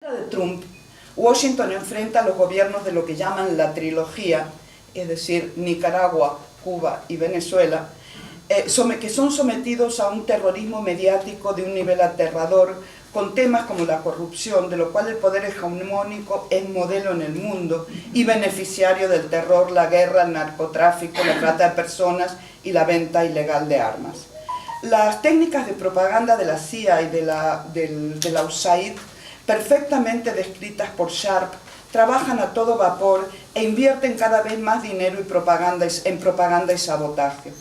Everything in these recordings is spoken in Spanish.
De Trump, Washington enfrenta a los gobiernos de lo que llaman la trilogía, es decir, Nicaragua, Cuba y Venezuela, que son sometidos a un terrorismo mediático de un nivel aterrador, con temas como la corrupción, de lo cual el poder hegemónico es modelo en el mundo y beneficiario del terror, la guerra, el narcotráfico, la trata de personas y la venta ilegal de armas. Las técnicas de propaganda de la CIA y de la USAID, perfectamente descritas por Sharp, trabajan a todo vapor e invierten cada vez más dinero en propaganda y sabotaje.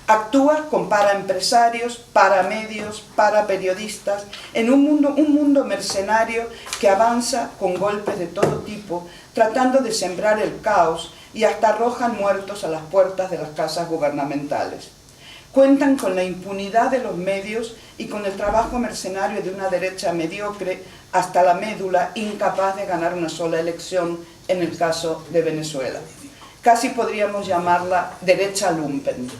Actúa con paraempresarios, paramedios, paraperiodistas, en un mundo mercenario que avanza con golpes de todo tipo, tratando de sembrar el caos y hasta arrojan muertos a las puertas de las casas gubernamentales. Cuentan con la impunidad de los medios y con el trabajo mercenario de una derecha mediocre hasta la médula, incapaz de ganar una sola elección en el caso de Venezuela. Casi podríamos llamarla derecha lumpen.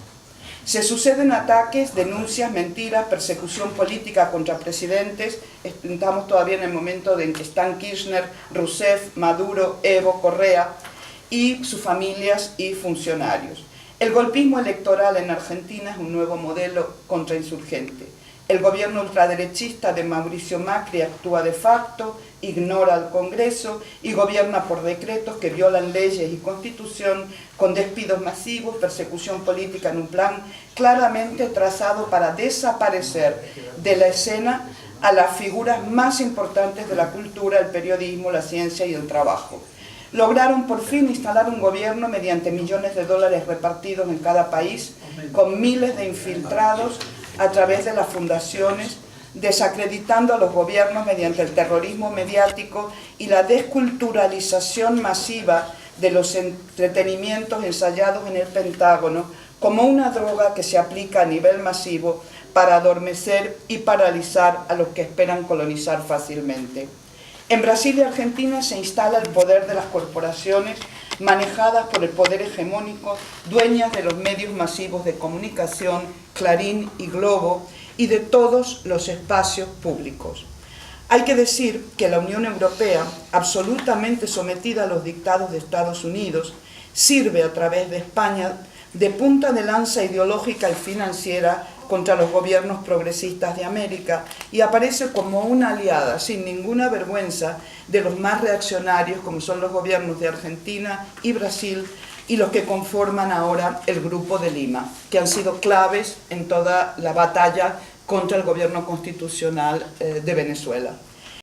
Se suceden ataques, denuncias, mentiras, persecución política contra presidentes. Estamos todavía en el momento en que están Kirchner, Rousseff, Maduro, Evo, Correa y sus familias y funcionarios. El golpismo electoral en Argentina es un nuevo modelo contrainsurgente. El gobierno ultraderechista de Mauricio Macri actúa de facto, ignora al Congreso y gobierna por decretos que violan leyes y constitución, con despidos masivos, persecución política en un plan claramente trazado para desaparecer de la escena a las figuras más importantes de la cultura, el periodismo, la ciencia y el trabajo. Lograron por fin instalar un gobierno mediante millones de dólares repartidos en cada país, con miles de infiltrados a través de las fundaciones, desacreditando a los gobiernos mediante el terrorismo mediático y la desculturalización masiva de los entretenimientos ensayados en el Pentágono como una droga que se aplica a nivel masivo para adormecer y paralizar a los que esperan colonizar fácilmente. En Brasil y Argentina se instala el poder de las corporaciones manejadas por el poder hegemónico, dueñas de los medios masivos de comunicación, Clarín y Globo, y de todos los espacios públicos. Hay que decir que la Unión Europea, absolutamente sometida a los dictados de Estados Unidos, sirve a través de España de punta de lanza ideológica y financiera contra los gobiernos progresistas de América y aparece como una aliada sin ninguna vergüenza de los más reaccionarios, como son los gobiernos de Argentina y Brasil y los que conforman ahora el Grupo de Lima, que han sido claves en toda la batalla contra el gobierno constitucional de Venezuela.